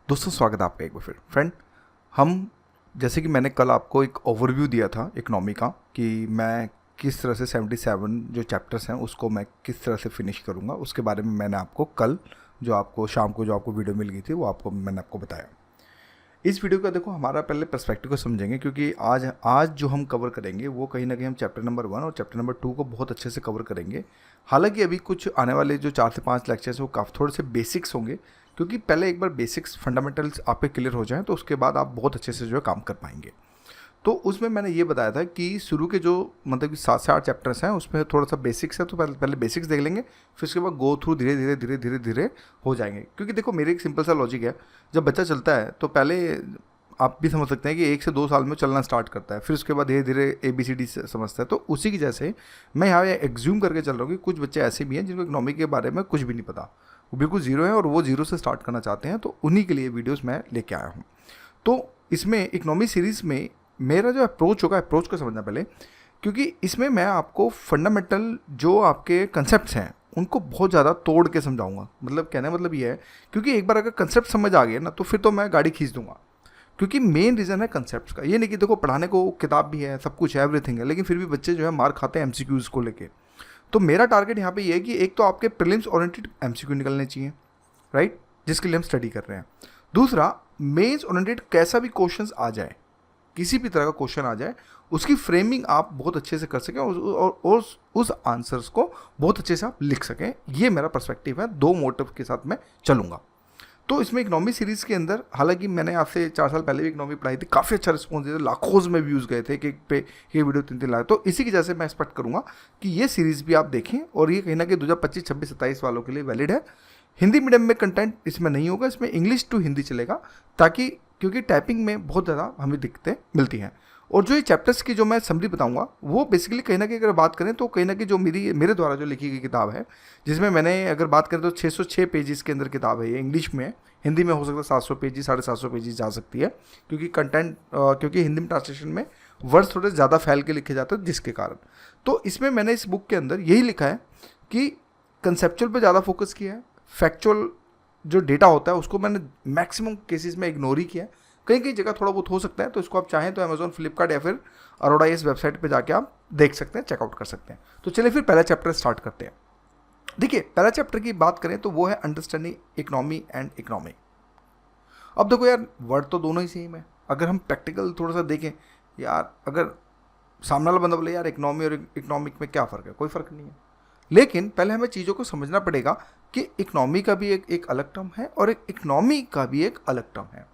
दोस्तों स्वागत है आपका एक बार फिर फ्रेंड। हम जैसे कि मैंने कल आपको एक ओवरव्यू दिया था इकनॉमी का कि मैं किस तरह से 77 जो चैप्टर्स हैं उसको मैं किस तरह से फिनिश करूंगा, उसके बारे में मैंने आपको कल जो आपको शाम को जो आपको वीडियो मिल गई थी वो मैंने आपको बताया। इस वीडियो का देखो हमारा पहले पर्सपेक्टिव को समझेंगे, क्योंकि आज जो हम कवर करेंगे वो कहीं ना कहीं हम चैप्टर नंबर 1 और चैप्टर नंबर 2 को बहुत अच्छे से कवर करेंगे। हालांकि अभी कुछ आने वाले जो 4 से 5 लेक्चर्स वो काफ़ी थोड़े से बेसिक्स होंगे, क्योंकि पहले एक बार बेसिक्स फंडामेंटल्स आपके क्लियर हो जाएं तो उसके बाद आप बहुत अच्छे से जो है काम कर पाएंगे। तो उसमें मैंने ये बताया था कि शुरू के जो मतलब कि 7 से 8 चैप्टर्स हैं उसमें थोड़ा सा बेसिक्स है, तो पहले बेसिक्स देख लेंगे, फिर उसके बाद गो थ्रू धीरे धीरे धीरे धीरे धीरे हो जाएंगे। क्योंकि देखो मेरे एक सिंपल सा लॉजिक है, जब बच्चा चलता है तो पहले आप भी समझ सकते हैं कि 1 से 2 साल में चलना स्टार्ट करता है, फिर उसके बाद धीरे धीरे ABCD समझता है। तो उसी की जैसे मैं यहाँ एग्ज्यूम करके चल रहा हूँ कि कुछ बच्चे ऐसे भी हैं जिनको इकोनॉमी के बारे में कुछ भी नहीं पता, वो बिल्कुल ज़ीरो है और वो ज़ीरो से स्टार्ट करना चाहते हैं। तो उन्हीं के लिए वीडियोस मैं लेके आया हूँ। तो इसमें इकोनॉमी सीरीज़ में मेरा जो अप्रोच होगा, अप्रोच को समझना पहले, क्योंकि इसमें मैं आपको फंडामेंटल जो आपके कंसेप्ट्स हैं उनको बहुत ज़्यादा तोड़ के समझाऊंगा। मतलब कहने का मतलब ये है, क्योंकि एक बार अगर कंसेप्ट समझ आ गया ना तो फिर तो मैं गाड़ी खींच दूंगा, क्योंकि मेन रीज़न है कंसेप्ट्स का। ये नहीं कि देखो पढ़ाने को किताब भी है, सब कुछ है, एवरीथिंग है, लेकिन फिर भी बच्चे जो है मार खाते हैं MCQs को लेके। तो मेरा टारगेट यहाँ पे ये है कि एक तो आपके प्रीलिम्स ओरिएंटेड MCQ निकलने चाहिए, राइट, जिसके लिए हम स्टडी कर रहे हैं। दूसरा, मेंस ओरिएंटेड कैसा भी क्वेश्चंस आ जाए, किसी भी तरह का क्वेश्चन आ जाए, उसकी फ्रेमिंग आप बहुत अच्छे से कर सकें और उस आंसर्स को बहुत अच्छे से आप लिख सकें। ये मेरा पर्सपेक्टिव है, 2 मोटिव के साथ मैं चलूँगा। तो इसमें इकोनॉमी सीरीज़ के अंदर, हालांकि मैंने आपसे 4 साल पहले भी इकोनॉमी पढ़ाई थी, काफ़ी अच्छा रिस्पॉन्स दिया था, लाखों में व्यूज़ गए थे, एक पे ये वीडियो 3-3 लाख। तो इसी की जैसे मैं एक्सपेक्ट करूँगा कि ये सीरीज़ भी आप देखें, और ये कहीं ना कहीं 2025, 26, 27 वालों के लिए वैलिड है। हिंदी मीडियम में कंटेंट इसमें नहीं होगा, इसमें इंग्लिश टू हिंदी चलेगा, ताकि क्योंकि टाइपिंग में बहुत ज़्यादा हमें दिक्कतें मिलती हैं। और जो ये चैप्टर्स की जो मैं समरी बताऊंगा वो बेसिकली कहीं ना कहीं अगर बात करें तो कहीं ना कहीं जो मेरे द्वारा जो लिखी गई किताब है, जिसमें मैंने अगर बात करें तो 606 पेजेस के अंदर किताब है ये, इंग्लिश में। हिंदी में हो सकता है 700 पेजेस, 750 पेजेस जा सकती है, क्योंकि कंटेंट क्योंकि हिंदी में ट्रांसलेशन में वर्ड्स थोड़े ज़्यादा फैल के लिखे जाते हैं, जिसके कारण। तो इसमें मैंने इस बुक के अंदर यही लिखा है कि कंसेप्चुअल पे ज़्यादा फोकस किया है, फैक्चुअल जो डेटा होता है उसको मैंने मैक्सिमम केसेस में इग्नोर ही किया है। कहीं कहीं जगह थोड़ा बहुत हो सकता है, तो इसको आप चाहें तो अमेजोन, फ्लिपकार्ट या फिर अरोड़ा इस वेबसाइट पे जाके आप देख सकते हैं, चेकआउट कर सकते हैं। तो चलिए फिर पहला चैप्टर स्टार्ट करते हैं। देखिए पहला चैप्टर की बात करें तो वो है अंडरस्टैंडिंग इकोनॉमी एंड इकोनॉमी। अब देखो यार, वर्ड तो दोनों ही सेम है। अगर हम प्रैक्टिकल थोड़ा सा देखें यार, अगर सामने वाला बंदा बोले यार इकोनॉमी और इकोनॉमिक में क्या फ़र्क है, कोई फ़र्क नहीं है। लेकिन पहले हमें चीज़ों को समझना पड़ेगा कि इकोनॉमी का भी एक अलग टर्म है और एक इकोनॉमी का भी एक अलग टर्म है।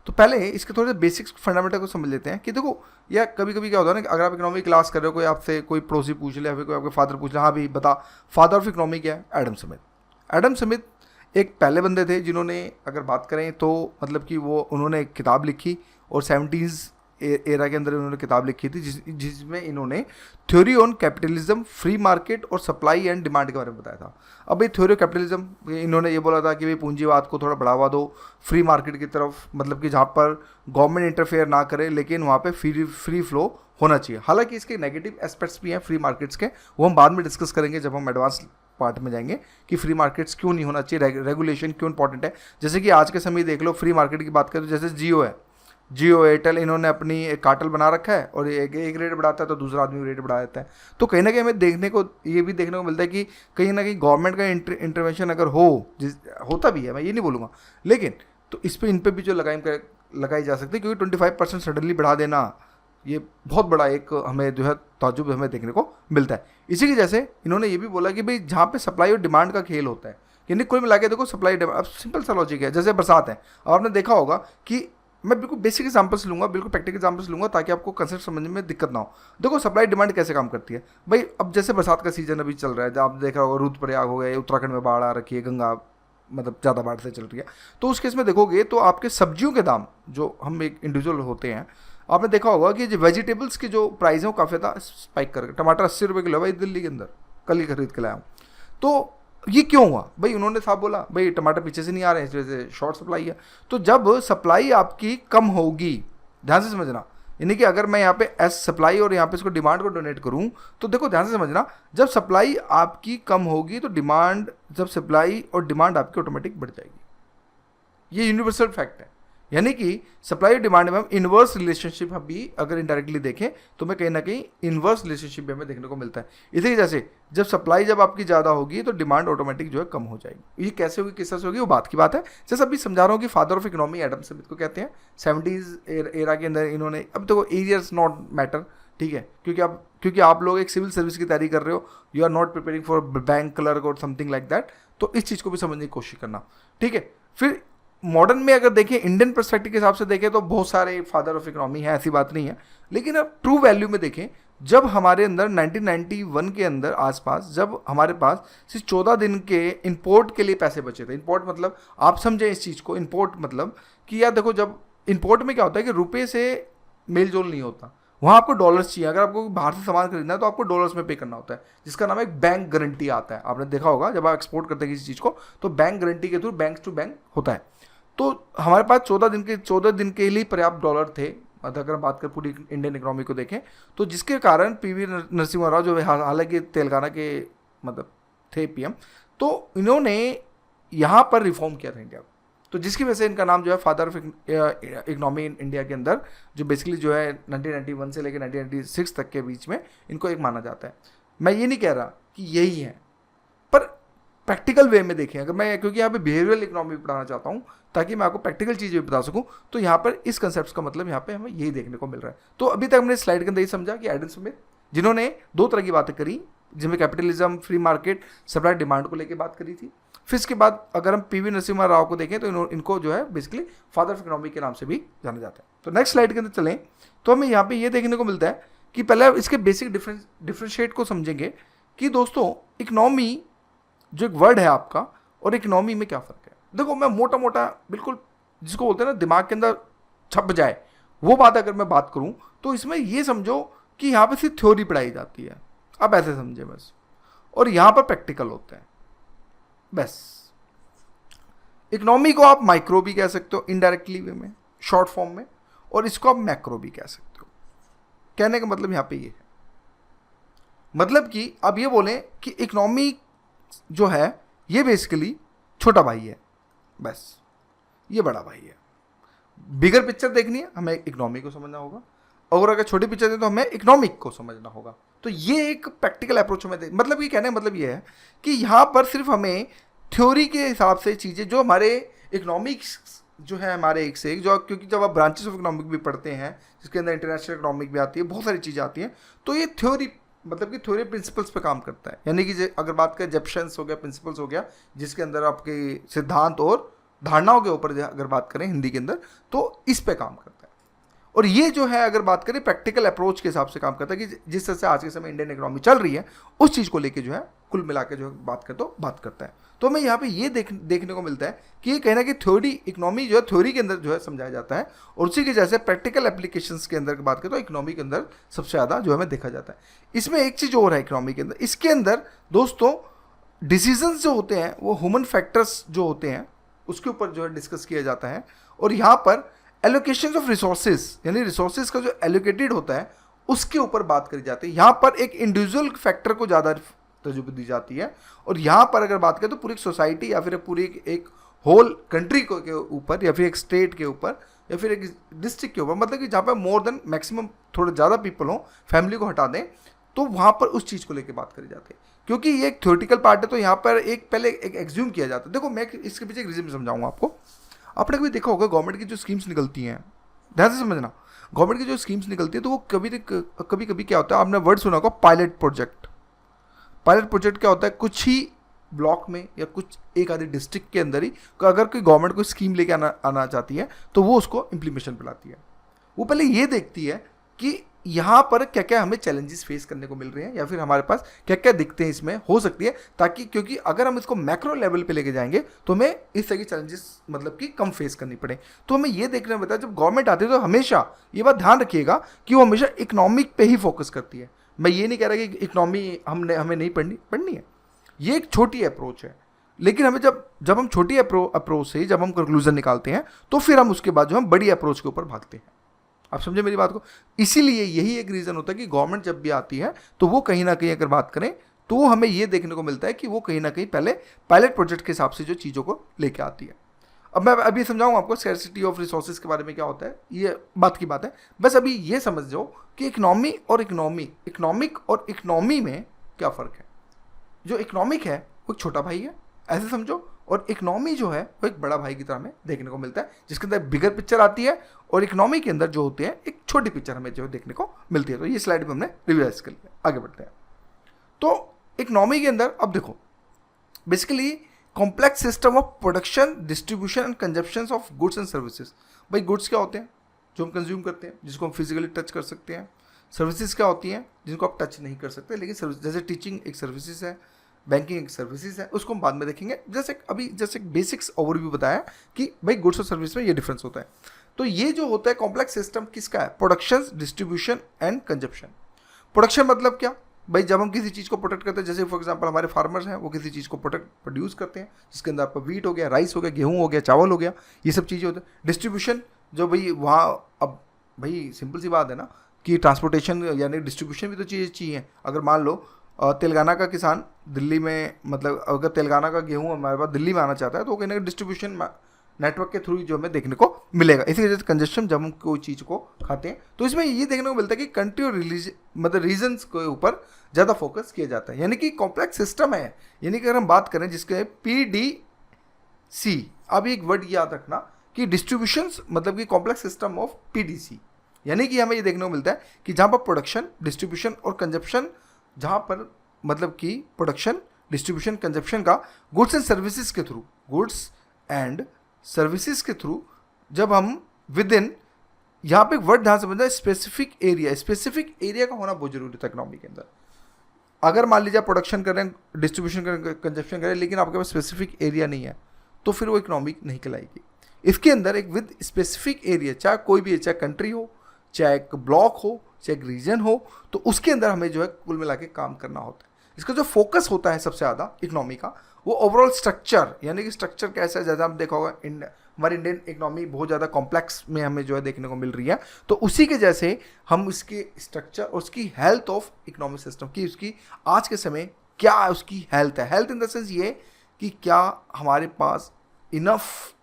तो पहले इसके थोड़े से बेसिक्स फंडामेंटल को समझ लेते हैं कि देखो, या कभी कभी क्या होता है ना कि अगर आप इकोनॉमी क्लास कर रहे हो, कोई आपसे कोई पड़ोसी पूछ ले या फिर कोई आपके फादर पूछ ले, हाँ भाई बता फादर ऑफ इकोनॉमी क्या है, एडम स्मिथ। एडम स्मिथ एक पहले बंदे थे जिन्होंने अगर बात करें तो मतलब कि उन्होंने एक किताब लिखी और 70s एरा के अंदर इन्होंने किताब लिखी थी जिसमें इन्होंने theory on capitalism, free market और सप्लाई एंड डिमांड के बारे में बताया था। अब भाई थ्योरी ऑफ कैपिटलिज्म, इन्होंने ये बोला था कि भाई पूंजीवाद को थोड़ा बढ़ावा दो फ्री मार्केट की तरफ, मतलब कि जहाँ पर गवर्नमेंट इंटरफेयर ना करे लेकिन वहाँ पे फ्री फ्लो होना चाहिए। हालांकि इसके नेगेटिव एस्पेक्ट्स भी हैं फ्री मार्केट्स के, वो हम बाद में डिस्कस करेंगे जब हम एडवांस पार्ट में जाएंगे कि फ्री मार्केट्स क्यों नहीं होना चाहिए, रेगुलेशन क्यों इंपॉर्टेंट है। जैसे कि आज के समय देख लो, फ्री मार्केट की बात करें तो जैसे जियो है, जियो एयरटेल, इन्होंने अपनी एक कार्टेल बना रखा है और एक रेट बढ़ाता है तो दूसरा आदमी रेट बढ़ा देता है। तो कहीं ना कहीं हमें ये भी देखने को मिलता है कि कहीं ना कहीं गवर्नमेंट का इंटरवेंशन अगर होता भी है, मैं ये नहीं बोलूँगा, लेकिन तो इस पर इन पर भी जो लगाई जा सकती है, क्योंकि 25% सडनली बढ़ा देना ये बहुत बड़ा एक हमें जो है ताजुब हमें देखने को मिलता है। इसी की जैसे इन्होंने ये भी बोला कि भाई जहाँ पे सप्लाई और डिमांड का खेल होता है, यानी कुल मिला के देखो सप्लाई डिमांड, अब सिंपल सा लॉजिक है, जैसे बरसात है, अब आपने देखा होगा कि मैं बिल्कुल बेसिक एग्जांपल्स लूंगा, बिल्कुल प्रैक्टिकल एग्जांपल्स लूंगा ताकि आपको कंसेप्ट समझने में दिक्कत ना हो। देखो सप्लाई डिमांड कैसे काम करती है भाई। अब जैसे बरसात का सीजन अभी चल रहा है, जब आप देख रहे हो रुद्रप्रयाग हो गया, उत्तराखंड में बाढ़ आ रखी है, गंगा मतलब ज़्यादा बाढ़ से चल रही है, तो उस केस में देखोगे तो आपके सब्जियों के दाम, जो हम एक इंडिविजुअल होते हैं, आपने देखा होगा कि जो वेजिटेबल्स की जो प्राइस है वो काफ़ी ज़्यादा स्पाइक कर, टमाटर 80 रुपये किलो भाई दिल्ली के अंदर, कल ही खरीद के लाया हूँ। तो ये क्यों हुआ भाई, उन्होंने साहब बोला भाई टमाटर पीछे से नहीं आ रहे हैं, इस वजह से शॉर्ट सप्लाई है। तो जब सप्लाई आपकी कम होगी, ध्यान से समझना, यानी कि अगर मैं यहाँ पे एस सप्लाई और यहाँ पे इसको डिमांड को डोनेट करूँ, तो देखो ध्यान से समझना, जब सप्लाई आपकी कम होगी तो जब सप्लाई और डिमांड आपकी ऑटोमेटिक बढ़ जाएगी। ये यूनिवर्सल फैक्ट है। यानी कि सप्लाई और डिमांड में हम इन्वर्स रिलेशनशिप भी अगर इनडायरेक्टली देखें तो मैं कहीं ना कहीं इन्वर्स रिलेशनशिप भी हमें देखने को मिलता है। इसी वजह से जब सप्लाई जब आपकी ज़्यादा होगी तो डिमांड ऑटोमेटिक जो है कम हो जाएगी। ये कैसे होगी, किस तरह से होगी, वो बात की बात है। जैसे अभी समझा रहा हूँ कि father of economy Adam Smith को कहते हैं। 70s एरा के अंदर इन्होंने, अब तो एरियर्स नॉट मैटर, ठीक है, क्योंकि आप लोग एक सिविल सर्विस की तैयारी कर रहे हो, you are not preparing for bank clerk और समथिंग लाइक दैट, तो इस चीज़ को भी समझने की कोशिश करना, ठीक है। फिर मॉडर्न में अगर देखें, इंडियन पर्सपेक्टिव के हिसाब से देखें तो बहुत सारे फादर ऑफ इकोनॉमी है, ऐसी बात नहीं है। लेकिन अब ट्रू वैल्यू में देखें, जब हमारे अंदर 1991 के अंदर आसपास जब हमारे पास सिर्फ 14 दिन के इंपोर्ट के लिए पैसे बचे थे। इंपोर्ट मतलब आप समझें इस चीज़ को, इंपोर्ट मतलब कि यार देखो, जब इंपोर्ट में क्या होता है कि रुपये से मेल जोल नहीं होता, वहाँ आपको डॉलर्स चाहिए। अगर आपको बाहर से सामान खरीदना है तो आपको डॉलर्स में पे करना होता है, जिसका नाम एक बैंक गारंटी आता है। आपने देखा होगा जब आप एक्सपोर्ट करते हैं किसी चीज़ को तो बैंक गारंटी के थ्रू बैंक टू बैंक होता है। तो हमारे पास 14 दिन के लिए पर्याप्त डॉलर थे, मतलब अगर हम बात करें पूरी इंडियन इकोनॉमी को देखें तो, जिसके कारण पीवी नरसिम्हा राव जो हालांकि तेलंगाना के मतलब थे पीएम, तो इन्होंने यहाँ पर रिफॉर्म किया था इंडिया को, तो जिसकी वजह से इनका नाम जो है father of economy in India के अंदर, जो बेसिकली जो है 1991 से लेकर 1996 तक के बीच में इनको एक माना जाता है। मैं ये नहीं कह रहा कि यही है, पर प्रैक्टिकल वे में देखें अगर मैं, क्योंकि यहाँ पे बिहेवियरल इकोनॉमी पढ़ाना चाहता हूँ ताकि मैं आपको प्रैक्टिकल चीज़ें भी बता सकूँ, तो यहाँ पर इस कंसेप्ट का मतलब यहाँ पे हमें यही देखने को मिल रहा है। तो अभी तक हमने स्लाइड के अंदर यही समझा कि एडम स्मिथ, जिन्होंने दो तरह की बातें करी, जिनमें capitalism, free market, supply demand को लेकर बात करी थी। फिर इसके बाद अगर हम पीवी नरसिम्हा राव को देखें तो इनको जो है बेसिकली फादर ऑफ इकोनॉमी के नाम से भी जाना जाता है। तो नेक्स्ट स्लाइड के अंदर चलें तो हमें यहाँ पे ये देखने को मिलता है कि पहले इसके बेसिक डिफ्रेंशिएट को समझेंगे कि दोस्तों इकोनॉमी जो एक वर्ड है आपका और इकोनॉमी में क्या फ़र्क है। देखो मैं मोटा मोटा बिल्कुल जिसको बोलते हैं ना दिमाग के अंदर छप जाए वो बात अगर मैं बात करूँ तो इसमें ये समझो कि यहाँ पे सिर्फ थ्योरी पढ़ाई जाती है, आप ऐसे समझे बस, और यहाँ पर प्रैक्टिकल होता है बस। इकोनॉमी को आप माइक्रो भी कह सकते हो इनडायरेक्टली वे में, शॉर्ट फॉर्म में, और इसको आप मैक्रो भी कह सकते हो। कहने का मतलब यहाँ पे ये है, मतलब कि आप ये बोलें कि इकोनॉमी जो है ये बेसिकली छोटा भाई है, बस ये बड़ा भाई है। बिगर पिक्चर देखनी है हमें इकोनॉमी को समझना होगा, और अगर छोटी पिक्चर है तो हमें इकोनॉमिक को समझना होगा। तो ये एक प्रैक्टिकल अप्रोच में मतलब ये कहने का मतलब ये है कि यहाँ पर सिर्फ हमें थ्योरी के हिसाब से चीज़ें जो हमारे इकोनॉमिक्स जो है हमारे एक से एक, जो क्योंकि जब आप ब्रांचेस ऑफ इकोनॉमिक भी पढ़ते हैं जिसके अंदर इंटरनेशनल इकोनॉमिक भी आती है, बहुत सारी चीज़ें आती हैं, तो ये थ्योरी मतलब कि थ्योरी प्रिंसिपल्स पे काम करता है। यानी कि अगर बात करें जेप्शंस हो गया, प्रिंसिपल्स हो गया, जिसके अंदर आपके सिद्धांत और धारणाओं के ऊपर अगर बात करें हिंदी के अंदर तो इस पे काम करता है। और ये जो है अगर बात करें प्रैक्टिकल अप्रोच के हिसाब से काम करता है कि जिस तरह से आज के समय इंडियन इकोनॉमी चल रही है उस चीज़ को लेके जो है कुल मिला के जो बात करता तो बात करता है। तो हमें यहाँ पे ये देखने को मिलता है कि ये कहना कि थ्योरी इकोनॉमी जो है थ्योरी के अंदर जो है समझाया जाता है, और उसी के जैसे प्रैक्टिकल एप्लीकेशंस के अंदर बात करें तो इकोनॉमी के अंदर सबसे ज़्यादा जो हमें देखा जाता है। इसमें एक चीज़ और है इकोनॉमी के अंदर, इसके अंदर दोस्तों डिसीजंस जो होते हैं वो ह्यूमन फैक्टर्स जो होते हैं उसके ऊपर जो है डिस्कस किया जाता है, और यहाँ पर एलोकेशन ऑफ रिसोर्सेज यानी रिसोर्सेज का जो एलोकेटेड होता है उसके ऊपर बात करी जाती है। यहाँ पर एक इंडिविजुअल फैक्टर को ज़्यादा तजुर्बे दी जाती है, और यहाँ पर अगर बात करें तो पूरी सोसाइटी या फिर पूरी एक होल कंट्री के ऊपर या फिर एक स्टेट के ऊपर या फिर एक डिस्ट्रिक्ट के ऊपर, मतलब कि जहाँ पर मोर देन मैक्सिमम थोड़े ज़्यादा पीपल हों, फैमिली को हटा दें, तो वहाँ पर उस चीज़ को लेकर बात करी जाती है। क्योंकि ये एक थ्योरेटिकल पार्ट है तो यहाँ पर एक पहले एक एग्ज्यूम किया जाता है। देखो मैं इसके पीछे एक रीजन समझाऊंगा आपको। आपने कभी देखा होगा गवर्नमेंट की जो स्कीम्स निकलती हैं, ध्यान से समझना, गवर्नमेंट की जो स्कीम्स निकलती है तो वो कभी कभी क्या होता है, आपने वर्ड सुना होगा पायलट प्रोजेक्ट। पायलट प्रोजेक्ट क्या होता है, कुछ ही ब्लॉक में या कुछ एक आधे डिस्ट्रिक्ट के अंदर ही अगर कोई गवर्नमेंट कोई स्कीम लेके आना चाहती है तो वो उसको इम्प्लीमेशन पे लाती है। वो पहले ये देखती है कि यहाँ पर क्या क्या हमें चैलेंजेस फेस करने को मिल रहे हैं या फिर हमारे पास क्या क्या दिक्कतें इसमें हो सकती है, ताकि क्योंकि अगर हम इसको मैक्रो लेवल पे लेके जाएंगे तो हमें इस तरह की चैलेंजेस मतलब कि कम फेस करनी पड़े। तो हमें ये देखना पड़ता है जब गवर्नमेंट आती है तो हमेशा ये बात ध्यान रखिएगा कि वो हमेशा इकोनॉमिक पे ही फोकस करती है। मैं ये नहीं कह रहा कि इकोनॉमी हमें नहीं पढ़नी है, ये एक छोटी अप्रोच है, लेकिन हमें जब हम छोटी अप्रोच से जब हम कंक्लूजन निकालते हैं तो फिर हम उसके बाद जो हम बड़ी अप्रोच के ऊपर भागते हैं। आप समझे मेरी बात को? इसीलिए यही एक रीज़न होता है कि गवर्नमेंट जब भी आती है तो वो कहीं ना कहीं अगर बात करें तो हमें ये देखने को मिलता है कि वो कहीं ना कहीं पहले पायलट प्रोजेक्ट के हिसाब से जो चीज़ों को लेके आती है। अब मैं अभी समझाऊंगा आपको स्कैरसिटी ऑफ रिसोर्सेज के बारे में क्या होता है, ये बात की बात है। बस अभी ये समझ जाओ कि इकोनॉमी और इकोनॉमिक और इकोनॉमी में क्या फ़र्क है। जो इकोनॉमिक है वो एक छोटा भाई है, ऐसे समझो, और इकोनॉमी जो है वो एक बड़ा भाई की तरह हमें देखने को मिलता है, जिसके अंदर बिगर पिक्चर आती है, और इकोनॉमी के अंदर जो होते हैं एक छोटी पिक्चर हमें जो देखने को मिलती है। तो ये स्लाइड में हमने रिवाइज कर लिया, आगे बढ़ते हैं। तो इकोनॉमी के अंदर अब देखो, basically complex system of production, distribution and consumption of goods and services. भाई गुड्स क्या होते हैं, जो हम कंज्यूम करते हैं, जिसको हम फिजिकली टच कर सकते हैं। सर्विसेज क्या होती हैं, जिनको आप टच नहीं कर सकते, लेकिन सर्विस, जैसे टीचिंग एक सर्विसेज है, बैंकिंग एक सर्विसेज है, उसको हम बाद में देखेंगे। जैसे बेसिक्स ओवरव्यू बताया कि भाई गुड्स और सर्विस में ये डिफरेंस होता है। तो ये जो होता है कॉम्प्लेक्स सिस्टम किसका है, production, distribution and consumption. Production मतलब क्या, भाई जब हम किसी चीज़ को प्रोटेक्ट करते हैं, जैसे फॉर एग्जांपल हमारे फार्मर्स हैं, वो किसी चीज़ को प्रोड्यूस करते हैं, जिसके अंदर आपका वीट हो गया, राइस हो गया, गेहूँ हो गया, चावल हो गया, ये सब चीज़ें होती हैं। डिस्ट्रीब्यूशन, जो भाई वहाँ, अब भाई सिंपल सी बात है ना कि ट्रांसपोर्टेशन यानी डिस्ट्रीब्यूशन भी तो चीज़ें चाहिए। अगर मान लो तेलंगाना का किसान दिल्ली में, मतलब अगर तेलंगाना का गेहूँ हमारे पास दिल्ली में आना चाहता है, तो वो कहीं ना कहीं डिस्ट्रीब्यूशन नेटवर्क के थ्रू जो हमें देखने को मिलेगा। इसी वजह से कंजस्शन, जब हम कोई चीज़ को खाते हैं तो इसमें ये देखने को मिलता है कि कंट्री और मतलब रीजन्स के ऊपर ज़्यादा फोकस किया जाता है, यानी कि कॉम्प्लेक्स सिस्टम है। यानी कि अगर हम बात करें जिसके PDC, अब एक वर्ड याद रखना कि डिस्ट्रीब्यूशंस मतलब कि कॉम्प्लेक्स सिस्टम ऑफ PDC, यानी कि हमें ये देखने को मिलता है कि जहाँ पर प्रोडक्शन, डिस्ट्रीब्यूशन और कंजप्शन, जहाँ पर मतलब कि प्रोडक्शन, डिस्ट्रीब्यूशन, कंजप्शन का गुड्स एंड सर्विसेज के थ्रू, गुड्स एंड सर्विसेज के थ्रू, जब हम विद इन, यहाँ पे एक वर्ड ध्यान से समझना, स्पेसिफिक एरिया। स्पेसिफिक एरिया का होना बहुत जरूरी था इकोनॉमी के अंदर। अगर मान लीजिए प्रोडक्शन कर रहे हैं, डिस्ट्रीब्यूशन कर रहे हैं, कंजप्शन कर रहे हैं, लेकिन आपके पास स्पेसिफिक एरिया नहीं है, तो फिर वो इकोनॉमिक नहीं कहलाएगी। इसके अंदर एक विद स्पेसिफिक एरिया, चाहे कोई भी है, चाहे कंट्री हो, चाहे एक ब्लॉक हो, चाहे एक रीजन हो, तो उसके अंदर हमें जो है कुल मिला के काम करना होता है। इसका जो फोकस होता है सबसे ज़्यादा इकोनॉमी का, वो ओवरऑल स्ट्रक्चर, यानी कि स्ट्रक्चर कैसा है। जैसे आप देखा होगा हमारी इंडियन इकोनॉमी बहुत ज़्यादा कॉम्प्लेक्स में हमें जो है देखने को मिल रही है, तो उसी के जैसे हम उसके स्ट्रक्चर और उसकी हेल्थ ऑफ इकोनॉमिक सिस्टम की, उसकी आज के समय क्या उसकी हेल्थ है। हेल्थ इन द सेंस ये कि क्या हमारे पास इनफ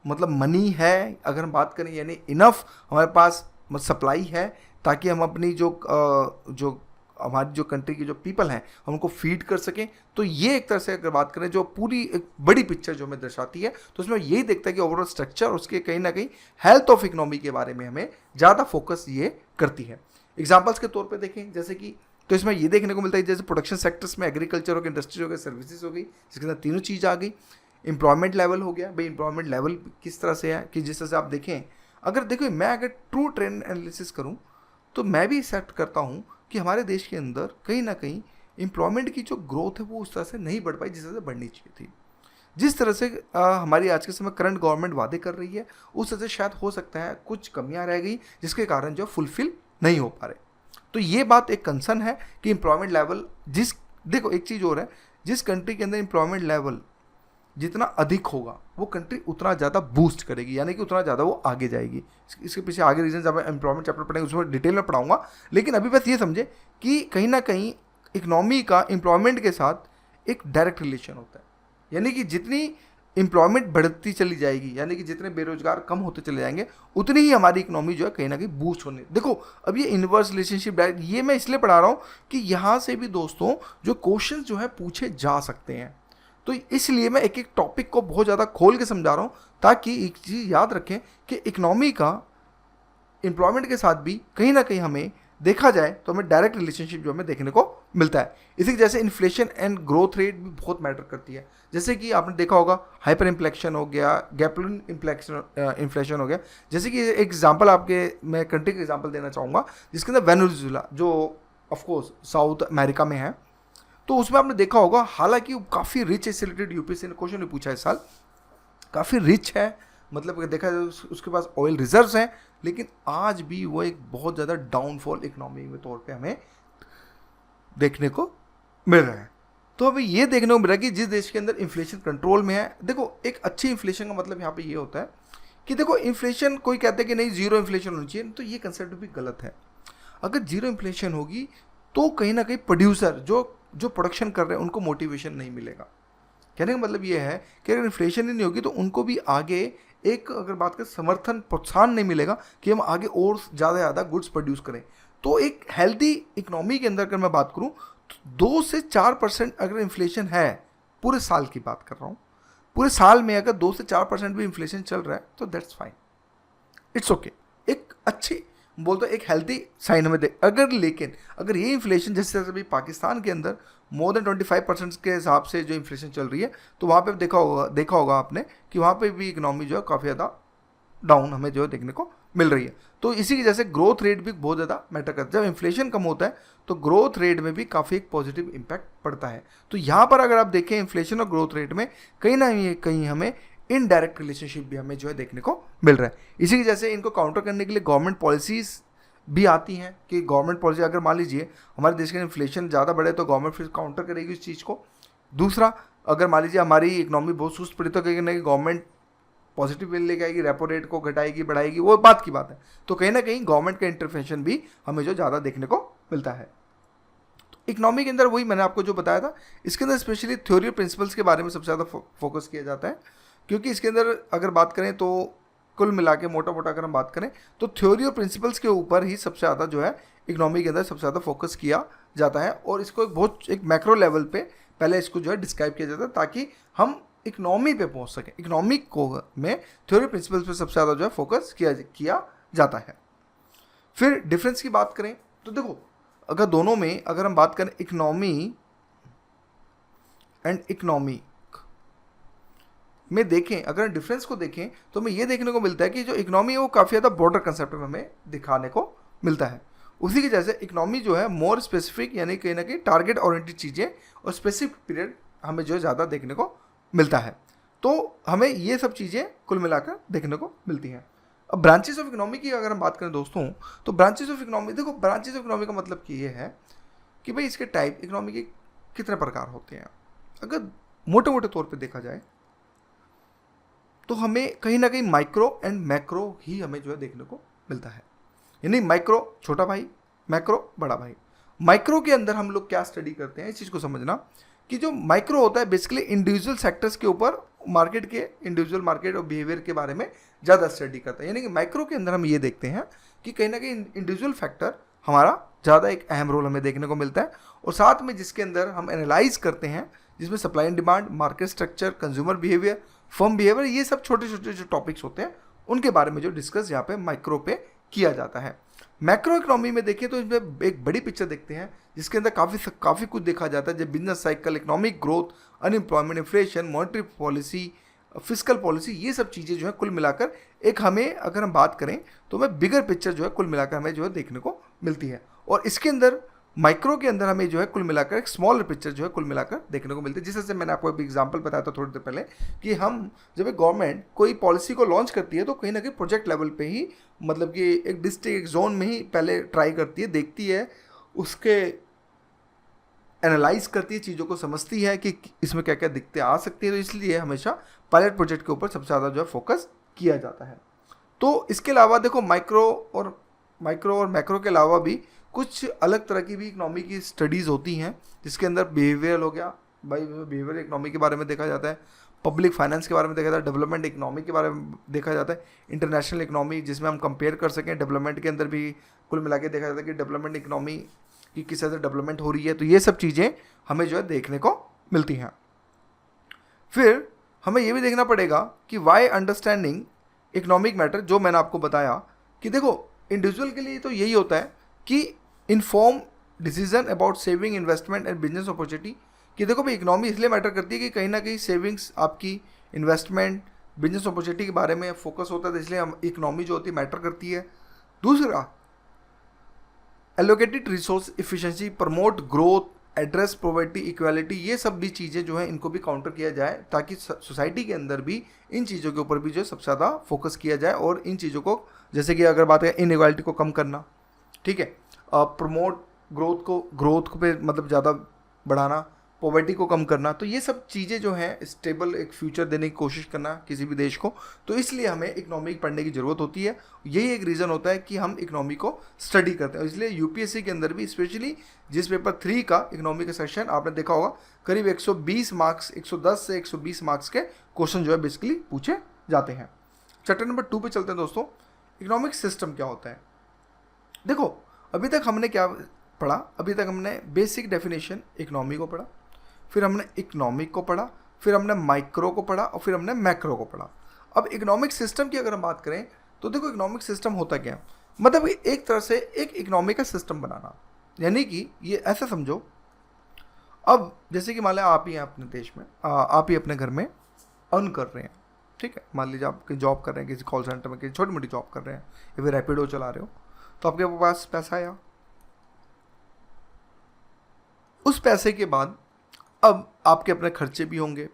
मतलब मनी है, अगर हम बात करें, यानी इनफ हमारे पास सप्लाई है, ताकि हम अपनी जो हमारी जो कंट्री की जो पीपल हैं हम उनको फीड कर सकें। तो ये एक तरह से अगर बात करें, जो पूरी एक बड़ी पिक्चर जो हमें दर्शाती है, तो उसमें यही देखता है कि ओवरऑल स्ट्रक्चर, उसके कहीं ना कहीं हेल्थ ऑफ इकोनॉमी के बारे में हमें ज़्यादा फोकस ये करती है। एग्जाम्पल्स के तौर पर देखें, जैसे कि तो इसमें ये देखने को मिलता है, जैसे प्रोडक्शन सेक्टर्स में एग्रीकल्चर हो गया, इंडस्ट्री हो गया, सर्विसेज हो गई, जिसके अंदर तीनों चीज़ आ गई। एम्प्लॉयमेंट लेवल हो गया, भाई एम्प्लॉयमेंट लेवल किस तरह से है कि जिस तरह से आप देखें, अगर देखो मैं अगर ट्रू ट्रेंड एनालिसिस करूं, तो मैं भी एक्सेप्ट करता हूं कि हमारे देश के अंदर कहीं ना कहीं एम्प्लॉयमेंट की जो ग्रोथ है वो उस तरह से नहीं बढ़ पाई जिस तरह से बढ़नी चाहिए थी। जिस तरह से हमारी आज के समय करंट गवर्नमेंट वादे कर रही है, उस तरह से शायद हो सकता है कुछ कमियां रह गई, जिसके कारण जो फुलफिल नहीं हो पा रहे। तो ये बात एक कंसर्न है कि एम्प्लॉयमेंट लेवल देखो एक चीज़ और है, जिस कंट्री के अंदर एम्प्लॉयमेंट लेवल जितना अधिक होगा वो कंट्री उतना ज़्यादा बूस्ट करेगी, यानी कि उतना ज़्यादा वो आगे जाएगी। इसके पीछे आगे रीजन जब एम्प्लॉयमेंट चैप्टर पढ़ेंगे उसमें डिटेल में पढ़ाऊंगा, लेकिन अभी बस ये समझे कि कहीं ना कहीं इकोनॉमी का एम्प्लॉयमेंट के साथ एक डायरेक्ट रिलेशन होता है, यानी कि जितनी एम्प्लॉयमेंट बढ़ती चली जाएगी, यानी कि जितने बेरोजगार कम होते चले जाएंगे, उतनी ही हमारी इकोनॉमी जो है कहीं ना कहीं बूस्ट होने। देखो अब ये इनवर्स रिलेशनशिप डायरेक्ट, ये मैं इसलिए पढ़ा रहा हूँ कि यहाँ से भी दोस्तों जो क्वेश्चन जो है पूछे जा सकते हैं। तो इसलिए मैं एक एक टॉपिक को बहुत ज़्यादा खोल के समझा रहा हूँ, ताकि एक चीज़ याद रखें कि इकोनॉमी का एम्प्लॉयमेंट के साथ भी कहीं ना कहीं हमें देखा जाए तो हमें डायरेक्ट रिलेशनशिप जो हमें देखने को मिलता है। इसी जैसे इन्फ्लेशन एंड ग्रोथ रेट भी बहुत मैटर करती है। जैसे कि आपने देखा होगा हाइपर इन्फ्लेशन हो गया, गैपलिन इन्फ्लेशन हो गया। जैसे कि एक एग्जांपल आपके मैं कंट्री का एग्जांपल देना चाहूँगा, जिसके अंदर वेनेजुएला जो ऑफकोर्स साउथ अमेरिका में है, तो उसमें आपने देखा होगा, हालांकि काफ़ी रिच है, सिलेक्टेड यूपीएससी ने क्वेश्चन नहीं पूछा इस साल, काफ़ी रिच है, मतलब देखा जाए उसके पास ऑयल रिजर्व्स हैं, लेकिन आज भी वो एक बहुत ज़्यादा डाउनफॉल इकोनॉमी में तौर पे हमें देखने को मिल रहा है। तो अभी ये देखने को मिल रहा है कि जिस देश के अंदर इन्फ्लेशन कंट्रोल में है, देखो एक अच्छी इन्फ्लेशन का मतलब यहाँ पे ये होता है कि देखो इन्फ्लेशन, कोई कहते हैं कि नहीं जीरो इन्फ्लेशन होनी चाहिए, तो ये कंसेप्ट भी गलत है। अगर जीरो इन्फ्लेशन होगी तो कहीं ना कहीं प्रोड्यूसर जो प्रोडक्शन कर रहे हैं उनको मोटिवेशन नहीं मिलेगा। कहने का मतलब ये है कि अगर इन्फ्लेशन ही नहीं होगी तो उनको भी आगे एक, अगर बात करें, समर्थन, प्रोत्साहन नहीं मिलेगा कि हम आगे और ज़्यादा गुड्स प्रोड्यूस करें। तो एक हेल्दी इकोनॉमी के अंदर अगर मैं बात करूं तो 2 से 4% अगर इन्फ्लेशन है, पूरे साल की बात कर रहा हूं, पूरे साल में अगर 2 से 4% भी इन्फ्लेशन चल रहा है तो दैट्स फाइन, इट्स ओके, एक अच्छी बोलते एक हेल्दी साइन हमें दे। लेकिन अगर ये इन्फ्लेशन जैसे अभी पाकिस्तान के अंदर मोर देन 25% के हिसाब से जो इन्फ्लेशन चल रही है, तो वहाँ पे देखा होगा आपने कि वहाँ पे भी इकोनॉमी जो है काफ़ी ज़्यादा डाउन हमें जो है देखने को मिल रही है। तो इसी की जैसे ग्रोथ रेट भी बहुत ज़्यादा मैटर करता है। जब इन्फ्लेशन कम होता है तो ग्रोथ रेट में भी काफ़ी एक पॉजिटिव इम्पैक्ट पड़ता है। तो यहाँ पर अगर आप देखें इन्फ्लेशन और ग्रोथ रेट में कहीं ना कहीं हमें इनडायरेक्ट रिलेशनशिप भी हमें जो है देखने को मिल रहा है। इसी की जैसे इनको काउंटर करने के लिए गवर्नमेंट पॉलिसीज़ भी आती हैं कि गवर्नमेंट पॉलिसी, अगर मान लीजिए हमारे देश का इन्फ्लेशन ज़्यादा बढ़े तो गवर्नमेंट फिर काउंटर करेगी उस चीज़ को। दूसरा, अगर मान लीजिए हमारी इकोनॉमी बहुत सुस्त पड़ी तो कहीं ना कहीं गवर्नमेंट पॉजिटिव वे लेके आएगी, रेपो रेट को घटाएगी, बढ़ाएगी, वो बात की बात है। तो कहीं ना कहीं गवर्नमेंट का इंटरवेंशन भी हमें जो ज़्यादा देखने को मिलता है। तो इकोनॉमी के अंदर वही मैंने आपको जो बताया था, इसके अंदर स्पेशली थ्योरी और प्रिंसिपल्स के बारे में सबसे ज़्यादा फोकस किया जाता है, क्योंकि इसके अंदर अगर बात करें तो कुल मिला के मोटा अगर हम बात करें तो थ्योरी और प्रिंसिपल्स के ऊपर ही सबसे ज़्यादा जो है इकोनॉमी के अंदर सबसे ज़्यादा फोकस किया जाता है। और इसको एक मैक्रो लेवल पे पहले इसको जो है डिस्क्राइब किया जाता है ताकि हम इकोनॉमी पे पहुंच सकें। इकोनॉमिक को में थ्योरी प्रिंसिपल्स पे सबसे ज़्यादा जो है फोकस किया जाता है। फिर डिफरेंस की बात करें तो देखो, अगर दोनों में अगर हम बात करें इकोनॉमी एंड इकोनॉमी में देखें, अगर डिफरेंस को देखें तो हमें ये देखने को मिलता है कि जो इकोनॉमी है वो काफ़ी ज़्यादा ब्रॉडर कंसेप्ट में हमें दिखाने को मिलता है। उसी की जैसे इकोनॉमी जो है मोर स्पेसिफिक, यानी कहीं ना कहीं टारगेट ओरिएंटेड चीज़ें और स्पेसिफिक पीरियड हमें जो है ज़्यादा देखने को मिलता है। तो हमें ये सब चीज़ें कुल मिलाकर देखने को मिलती हैं। अब ब्रांचेस ऑफ इकोनॉमी की अगर हम बात करें दोस्तों, तो ब्रांचेस ऑफ इकोनॉमी, देखो ब्रांचेस ऑफ इकोनॉमी का मतलब कि ये है कि भाई इसके टाइप इकोनॉमी के कितने प्रकार होते हैं। अगर मोटे तौर पर देखा जाए तो हमें कहीं ना कहीं माइक्रो एंड मैक्रो ही हमें जो है देखने को मिलता है। यानी माइक्रो छोटा भाई, मैक्रो बड़ा भाई। माइक्रो के अंदर हम लोग क्या स्टडी करते हैं, इस चीज़ को समझना कि जो माइक्रो होता है बेसिकली इंडिविजुअल सेक्टर्स के ऊपर, मार्केट के इंडिविजुअल मार्केट और बिहेवियर के बारे में ज़्यादा स्टडी करता है। यानी कि माइक्रो के अंदर हम ये देखते हैं कि कहीं ना कहीं इंडिविजुअल फैक्टर हमारा ज़्यादा एक अहम रोल हमें देखने को मिलता है, और साथ में जिसके अंदर हम एनालाइज करते हैं, जिसमें supply and demand, market structure, consumer behaviour, firm behaviour, ये सब छोटे छोटे जो टॉपिक्स होते हैं उनके बारे में जो डिस्कस यहाँ पे माइक्रो पे किया जाता है। मैक्रो इकोनॉमी में देखें तो इसमें एक बड़ी पिक्चर देखते हैं जिसके अंदर काफ़ी कुछ देखा जाता है, जब business cycle, economic growth, unemployment, inflation, monetary policy, fiscal policy, ये सब चीज़ें जो है कुल मिलाकर एक हमें अगर हम बात करें तो हमें बिगर पिक्चर जो है कुल मिलाकर हमें जो है देखने को मिलती है। और इसके अंदर माइक्रो के अंदर हमें जो है कुल मिलाकर एक स्मॉलर पिक्चर जो है कुल मिलाकर देखने को मिलती है। जिससे मैंने आपको एक एग्जांपल बताया था थोड़ी देर पहले कि हम जब एक गवर्नमेंट कोई पॉलिसी को लॉन्च करती है तो कहीं ना कहीं प्रोजेक्ट लेवल पे ही, मतलब कि एक डिस्ट्रिक्ट, एक जोन में ही पहले ट्राई करती है, देखती है, उसके एनालाइज करती है, चीज़ों को समझती है कि इसमें क्या क्या दिक्कतें आ सकती है। तो इसलिए हमेशा पायलट प्रोजेक्ट के ऊपर सबसे ज़्यादा जो है फोकस किया जाता है। तो इसके अलावा देखो माइक्रो और मैक्रो के अलावा भी कुछ अलग तरह की भी इकोनॉमी की स्टडीज़ होती हैं, जिसके अंदर बिहेवियर हो गया, भाई बिहेवियर इकोनॉमी के बारे में देखा जाता है, पब्लिक फाइनेंस के बारे में देखा जाता है, डेवलपमेंट इकोनॉमी के बारे में देखा जाता है, इंटरनेशनल इकोनॉमी जिसमें हम कंपेयर कर सकें डेवलपमेंट के अंदर भी कुल मिला के देखा जाता है कि डेवलपमेंट इकोनॉमी की किस तरह से डेवलपमेंट हो रही है। तो ये सब चीज़ें हमें जो है देखने को मिलती हैं। फिर हमें ये भी देखना पड़ेगा कि वाई अंडरस्टैंडिंग इकोनॉमिक मैटर, जो मैंने आपको बताया कि देखो इंडिविजुअल के लिए तो यही होता है कि inform decision about saving, investment and business opportunity, कि देखो भाई इकोनॉमी इसलिए मैटर करती है कि कहीं ना कहीं सेविंग्स, आपकी इन्वेस्टमेंट, बिजनेस अपॉर्चुनिटी के बारे में फोकस होता है, तो इसलिए हम इकोनॉमी जो होती है मैटर करती है। दूसरा, allocated resource efficiency, promote growth, address poverty, equality, ये सब भी चीज़ें जो हैं इनको भी काउंटर किया जाए ताकि सोसाइटी के अंदर भी इन चीज़ों के ऊपर भी जो सबसे ज़्यादा फोकस किया जाए। और इन चीज़ों को, जैसे कि अगर बात करें इनइक्वालिटी को कम करना, ठीक है, प्रमोट ग्रोथ को पे मतलब ज़्यादा बढ़ाना, पॉवर्टी को कम करना, तो ये सब चीज़ें जो हैं स्टेबल एक फ्यूचर देने की कोशिश करना किसी भी देश को, तो इसलिए हमें इकोनॉमी पढ़ने की ज़रूरत होती है। यही एक रीज़न होता है कि हम इकोनॉमी को स्टडी करते हैं। इसलिए यूपीएससी के अंदर भी स्पेशली जिस पेपर 3 का इकोनॉमी का सेक्शन आपने देखा होगा, करीब 120 मार्क्स, 110 से 120 मार्क्स के क्वेश्चन जो है बेसिकली पूछे जाते हैं। चैप्टर नंबर 2 पे चलते हैं दोस्तों। इकोनॉमिक सिस्टम क्या होता है? देखो, अभी तक हमने क्या पढ़ा? अभी तक हमने बेसिक डेफिनेशन इकोनॉमी को पढ़ा, फिर हमने इकोनॉमिक को पढ़ा, फिर हमने माइक्रो को पढ़ा और फिर हमने मैक्रो को पढ़ा। अब इकोनॉमिक सिस्टम की अगर हम बात करें तो देखो, इकोनॉमिक सिस्टम होता क्या है? मतलब एक तरह से एक इकोनॉमी का सिस्टम बनाना, यानी कि ये ऐसा समझो, अब जैसे कि मान लिया आप ही हैं अपने देश में, आप ही अपने घर में अर्न कर रहे हैं, ठीक है। मान लीजिए आप कहीं जॉब कर रहे हैं, किसी कॉल सेंटर में, किसी छोटी मोटी जॉब कर रहे हैं, या फिर रैपिडो चला रहे हो, तो आपके पास पैसा आया। उस पैसे के बाद अब आपके अपने खर्चे भी होंगे,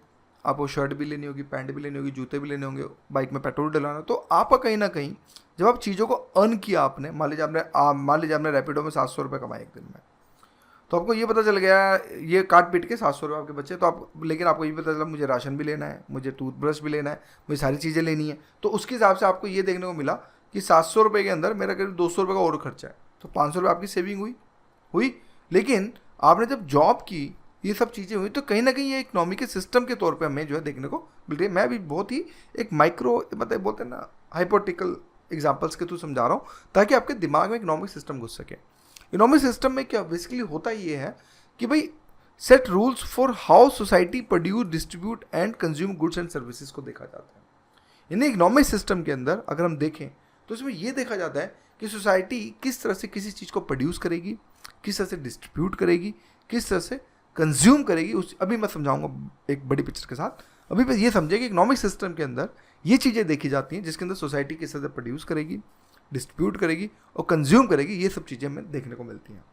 आपको शर्ट भी लेनी होगी, पैंट भी लेनी होगी, जूते भी लेने होंगे, बाइक में पेट्रोल डलाना, तो आपका कहीं ना कहीं जब आप चीज़ों को अर्न किया आपने, मान लीजिए आपने रैपिडो में 700 रुपये कमाए एक दिन में, तो आपको ये पता चल गया ये काट पीट के 700 रुपये आपके बच्चे, तो आप, लेकिन आपको ये पता चला मुझे राशन भी लेना है, मुझे टूथब्रश भी लेना है, मुझे सारी चीज़ें लेनी है, तो उसके हिसाब से आपको ये देखने को मिला कि 700 रुपये के अंदर मेरा करीब 200 रुपये का और खर्चा है, तो 500 रुपये आपकी सेविंग हुई। लेकिन आपने जब जॉब की, ये सब चीज़ें हुई, तो कहीं ना कहीं ये इकोनॉमी के सिस्टम के तौर पे हमें जो है देखने को मिल रही है। मैं भी बहुत ही एक माइक्रो, मतलब बोलते हैं ना, हाइपोथेटिकल एग्जांपल्स के थ्रू समझा रहा हूँ ताकि आपके दिमाग में इकोनॉमिक सिस्टम घुस सके। इकोनॉमिक सिस्टम में क्या बेसिकली होता ये है कि भाई set rules for how society produce, distribute and consume goods and services को देखा जाता है। यानी इकोनॉमिक सिस्टम के अंदर अगर हम देखें तो इसमें यह देखा जाता है कि सोसाइटी किस तरह से किसी चीज़ को प्रोड्यूस करेगी, किस तरह से डिस्ट्रीब्यूट करेगी, किस तरह से कंज्यूम करेगी। उस अभी मैं समझाऊंगा एक बड़ी पिक्चर के साथ। अभी बस ये समझे कि इकोनॉमिक सिस्टम के अंदर ये चीज़ें देखी जाती हैं जिसके अंदर सोसाइटी किस तरह से प्रोड्यूस करेगी, डिस्ट्रीब्यूट करेगी और कंज्यूम करेगी, ये सब चीज़ें हमें देखने को मिलती हैं।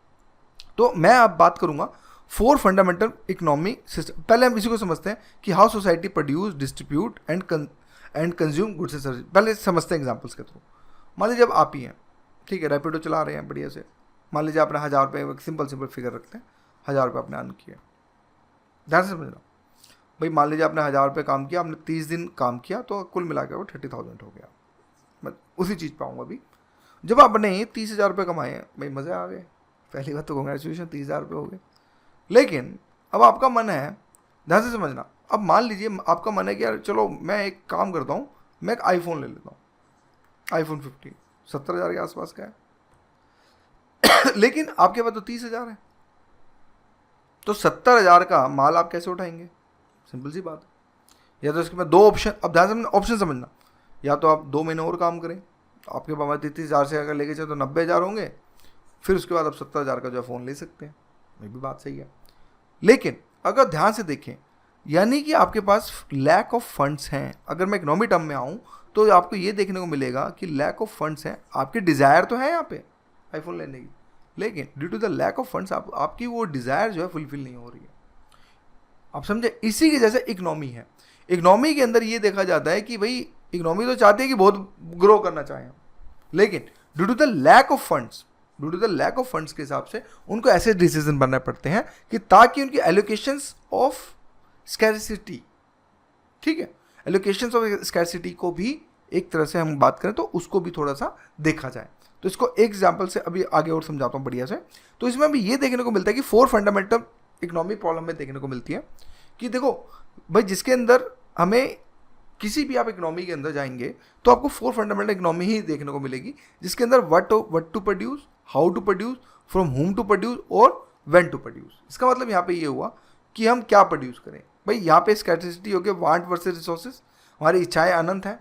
तो मैं अब बात करूंगा 4 फंडामेंटल इकोनॉमिक सिस्टम। पहले हम इसी को समझते हैं कि how society produce, distribute and consume goods and service. पहले समझते हैं एग्जाम्पल्स के थ्रू। मान लीजिए अब आप ही हैं, ठीक है, रैपिडो चला रहे हैं बढ़िया से। मान लीजिए आपने 1000 रुपये, सिंपल फिगर रखते हैं, 1000 रुपये आपने अर्न किया। ध्यान से समझना भाई, मान लीजिए आपने 1000 रुपये काम किया, आपने 30 दिन काम किया, तो कुल मिला के वो 30,000 हो गया। मैं उसी चीज़ पे आऊँगा अभी। जब आपने 30,000 रुपये कमाए, भाई मज़े आ गए, पहली बात तो कांग्रेचुलेशन, 30,000 रुपये हो गए। लेकिन अब आपका मन है, ध्यान से समझना, अब मान लीजिए आपका मन है कि यार चलो मैं एक काम करता हूँ, मैं एक आईफोन ले लेता हूँ, आईफोन 15 70,000 के आसपास का है। लेकिन आपके पास तो 30,000 है, तो 70,000 का माल आप कैसे उठाएंगे? सिंपल सी बात है। या तो इसके में 2 ऑप्शन, अब ध्यान से ऑप्शन समझना, या तो आप 2 महीने और काम करें, आपके पास 30,000 से अगर लेके चले तो 90,000 होंगे, फिर उसके बाद आप 70,000 का जो है फ़ोन ले सकते हैं। ये भी बात सही है। लेकिन अगर ध्यान से देखें, यानी कि आपके पास लैक ऑफ फंड्स हैं। अगर मैं इकोनॉमी टर्म में आऊँ तो आपको ये देखने को मिलेगा कि लैक ऑफ फंड्स हैं। आपके डिज़ायर तो है यहाँ पे आईफोन लेने की, लेकिन due to the lack of funds आपकी वो डिज़ायर जो है फुलफिल नहीं हो रही है। आप समझे? इसी की जैसे इकोनॉमी है। इकोनॉमी के अंदर ये देखा जाता है कि भाई इकोनॉमी तो चाहती है कि बहुत ग्रो करना चाहें, लेकिन due to the lack of funds के हिसाब से उनको ऐसे डिसीजन बनने पड़ते हैं कि ताकि उनकी एलोकेशंस ऑफ स्कैरसिटी, ठीक है, एलोकेशंस ऑफ स्कैरसिटी को भी एक तरह से हम बात करें तो उसको भी थोड़ा सा देखा जाए। तो इसको एक एग्जाम्पल से अभी आगे और समझाता हूँ बढ़िया से। तो इसमें भी ये देखने को मिलता है कि 4 फंडामेंटल इकोनॉमिक प्रॉब्लम में देखने को मिलती है कि देखो भाई, जिसके अंदर हमें किसी भी आप इकोनॉमी के अंदर जाएंगे तो आपको 4 फंडामेंटल इकोनॉमी ही देखने को मिलेगी, जिसके अंदर what to produce, how to produce, from home to produce और व्हेन टू प्रोड्यूस। इसका मतलब यहाँ पे ये हुआ कि हम क्या प्रोड्यूस करें। भाई यहाँ पे स्कैरसिटी हो गया, वांट वर्सेस रिसोर्सेज। हमारी इच्छाएं अनंत हैं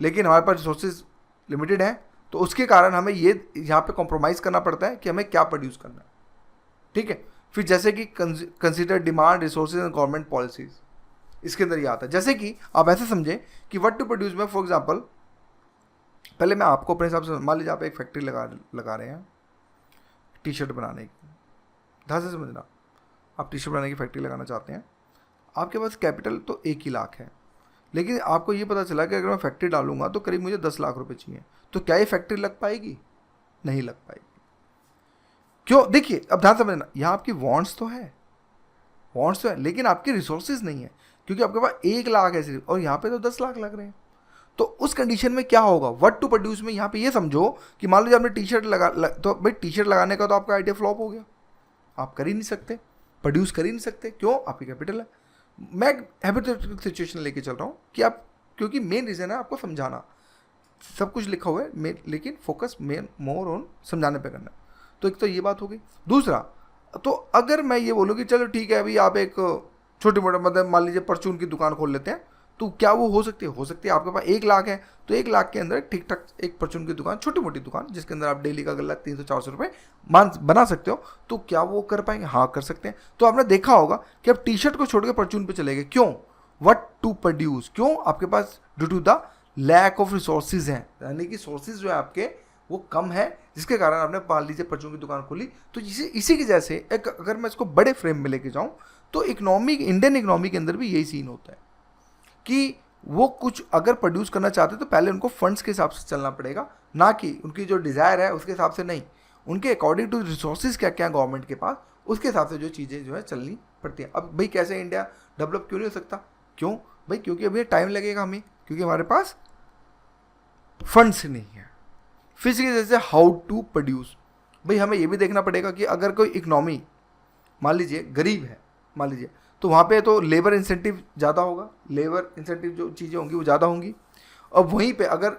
लेकिन हमारे पास रिसोर्सेज लिमिटेड हैं, तो उसके कारण हमें ये यहाँ पे कॉम्प्रोमाइज़ करना पड़ता है कि हमें क्या प्रोड्यूस करना है, ठीक है। फिर जैसे कि consider demand, resources and government policies, इसके अंदर ये आता है। जैसे कि आप ऐसे समझें कि व्हाट टू प्रोड्यूस में, फॉर एग्जांपल, पहले मैं आपको अपने हिसाब से, मान लीजिए आप एक फैक्ट्री लगा रहे हैं टी शर्ट बनाने की। ध्यान से समझना, आप टी शर्ट बनाने की फैक्ट्री लगाना चाहते हैं, आपके पास कैपिटल तो 1 ही लाख है, लेकिन आपको ये पता चला कि अगर मैं फैक्ट्री डालूंगा तो करीब मुझे 10 लाख रुपए चाहिए, तो क्या ये फैक्ट्री लग पाएगी? नहीं लग पाएगी। क्यों? देखिए अब ध्यान समझना, यहाँ आपकी वांट्स तो है, वांट्स तो है लेकिन आपके रिसोर्सेज नहीं है, क्योंकि आपके पास 1 लाख है सिर्फ और यहाँ पे तो 10 लाख लग रहे हैं। तो उस कंडीशन में क्या होगा, व्हाट टू प्रोड्यूस में यहाँ पे ये समझो कि मान लो जब आपने टी शर्ट तो भाई टी शर्ट लगाने का तो आपका आइडिया फ्लॉप हो गया, आप कर ही नहीं सकते, प्रोड्यूस कर ही नहीं सकते। क्यों? आपकी कैपिटल है। मैं हाइपोथेटिकल सिचुएशन लेके चल रहा हूँ कि आप, क्योंकि मेन रीज़न है आपको समझाना, सब कुछ लिखा हुआ है लेकिन फोकस मेन मोर ऑन समझाने पे करना है। तो एक तो ये बात हो गई। दूसरा, तो अगर मैं ये बोलूँ कि चलो ठीक है अभी आप एक छोटी मोटा मतलब मान लीजिए परचून की दुकान खोल लेते हैं, तो क्या वो हो सकती है? हो सकती है। आपके पास 1 लाख है तो 1 लाख के अंदर ठीक ठाक एक परचून की दुकान, छोटी मोटी दुकान जिसके अंदर आप डेली का गल्ला 300-400 रुपये बना सकते हो, तो क्या वो कर पाएंगे? हाँ कर सकते हैं। तो आपने देखा होगा कि आप टी शर्ट को छोड़ के परचून पे चले गए, क्यों? व्हाट टू प्रोड्यूस, क्यों? आपके पास due to the lack of resources हैं, यानी कि सोर्सेज जो है आपके वो कम है, जिसके कारण आपने मान लीजिए परचून की दुकान खोली। तो इसी की जैसे एक अगर मैं इसको बड़े फ्रेम में लेके जाऊँ तो इंडियन इकोनॉमी के अंदर भी यही सीन होता है कि वो कुछ अगर प्रोड्यूस करना चाहते तो पहले उनको फंड्स के हिसाब से चलना पड़ेगा, ना कि उनकी जो डिज़ायर है उसके हिसाब से नहीं, उनके अकॉर्डिंग टू रिसोर्सेज क्या क्या गवर्नमेंट के पास, उसके हिसाब से जो चीज़ें जो है चलनी पड़ती हैं। अब भाई कैसे इंडिया डेवलप क्यों नहीं हो सकता? क्यों भाई? क्योंकि अभी टाइम लगेगा हमें, क्योंकि हमारे पास फंड्स नहीं है। फिजिकली जैसे हाउ टू प्रोड्यूस, भाई हमें ये भी देखना पड़ेगा कि अगर कोई इकनॉमी मान लीजिए गरीब है, मान लीजिए, तो वहाँ पे तो लेबर इंसेंटिव ज़्यादा होगा, लेबर इंसेंटिव जो चीज़ें होंगी वो ज़्यादा होंगी। और वहीं पे अगर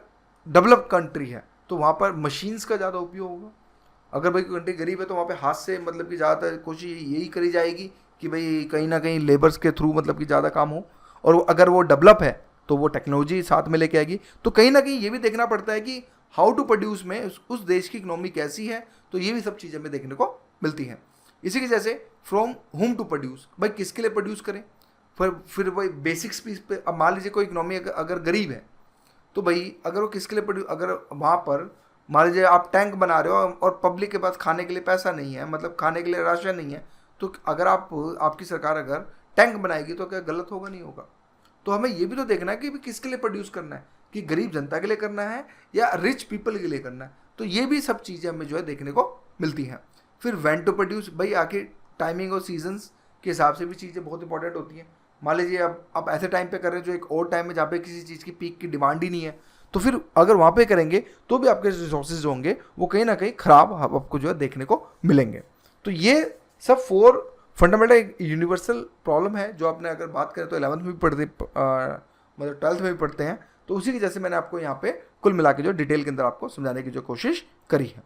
डेवलप कंट्री है तो वहाँ पर मशीन्स का ज़्यादा उपयोग होगा। अगर भाई कंट्री गरीब है तो वहाँ पे हाथ से मतलब कि ज़्यादातर कोशिश यही करी जाएगी कि भाई कहीं ना कहीं लेबर्स के थ्रू मतलब कि ज़्यादा काम हो। और अगर वो डेवलप है तो वो टेक्नोलॉजी साथ में लेके आएगी। तो कहीं ना कहीं ये भी देखना पड़ता है कि हाउ टू प्रोड्यूस में उस देश की इकोनॉमी कैसी है, तो ये भी सब चीज़ें हमें देखने को मिलती हैं। इसी की जैसे फ्रॉम होम टू प्रोड्यूस, भाई किसके लिए प्रोड्यूस करें? फिर वही बेसिक्स पीस पे। अब मान लीजिए कोई इकोनॉमी अगर गरीब है तो भाई अगर वो किसके लिए प्रोड्यूस, अगर वहाँ पर मान लीजिए आप टैंक बना रहे हो और पब्लिक के पास खाने के लिए पैसा नहीं है, मतलब खाने के लिए राशन नहीं है, तो अगर आपकी सरकार अगर टैंक बनाएगी तो क्या गलत होगा? नहीं होगा। तो हमें ये भी तो देखना है कि किसके लिए प्रोड्यूस करना है, कि गरीब जनता के लिए करना है या रिच पीपल के लिए करना है। तो ये भी सब चीज़ें हमें जो है देखने को मिलती हैं। फिर व्हेन टू प्रोड्यूस, भाई आखिर टाइमिंग और सीजन्स के हिसाब से भी चीज़ें बहुत इंपॉर्टेंट होती हैं। मान लीजिए अब आप ऐसे टाइम पे कर रहे हैं जो एक और टाइम में जहाँ पे किसी चीज़ की पीक की डिमांड ही नहीं है, तो फिर अगर वहाँ पे करेंगे तो भी आपके रिसोर्सेज होंगे वो कहीं ना कहीं ख़राब आपको जो है देखने को मिलेंगे। तो ये सब 4 फंडामेंटल यूनिवर्सल प्रॉब्लम है जो आपने अगर बात करें तो 11th में भी पढ़ते मतलब 12th में भी पढ़ते हैं। तो उसी की जैसे मैंने आपको यहाँ पे कुल मिला के जो डिटेल के अंदर आपको समझाने की जो कोशिश करी है।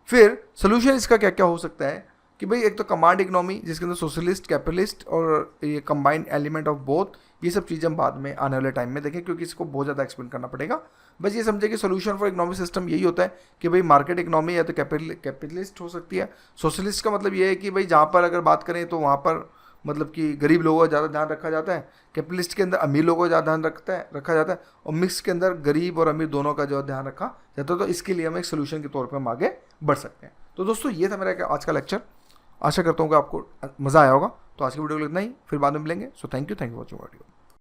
फिर सोल्यूशन इसका क्या क्या हो सकता है कि भाई एक तो कमांड इकोनॉमी जिसके अंदर सोशलिस्ट, कैपिटलिस्ट और ये कंबाइंड एलिमेंट ऑफ बोथ, ये सब चीज़ें हम बाद में आने वाले टाइम में देखें क्योंकि इसको बहुत ज़्यादा एक्सप्लेन करना पड़ेगा। बस ये समझे कि सोल्यूशन फॉर इकोनॉमिक सिस्टम यही होता है कि भाई मार्केट इकोनॉमी या तो कैपिटलिस्ट हो सकती है। सोशलिस्ट का मतलब ये है कि भाई जहाँ पर अगर बात करें तो वहाँ पर मतलब कि गरीब लोगों का ज़्यादा ध्यान रखा जाता है, कैपिटलिस्ट के अंदर अमीर लोगों का ज़्यादा ध्यान रखा जाता है और मिक्स के अंदर गरीब और अमीर दोनों का जो ध्यान रखा जाता है। तो इसके लिए हम एक सोल्यूशन के तौर पर हम आगे बढ़ सकते हैं। तो दोस्तों ये था मेरा आज का लेक्चर। आशा करता हूँ कि आपको मज़ा आया होगा। तो आज की वीडियो को इतना ही, फिर बाद में मिलेंगे। So thank you for watching video.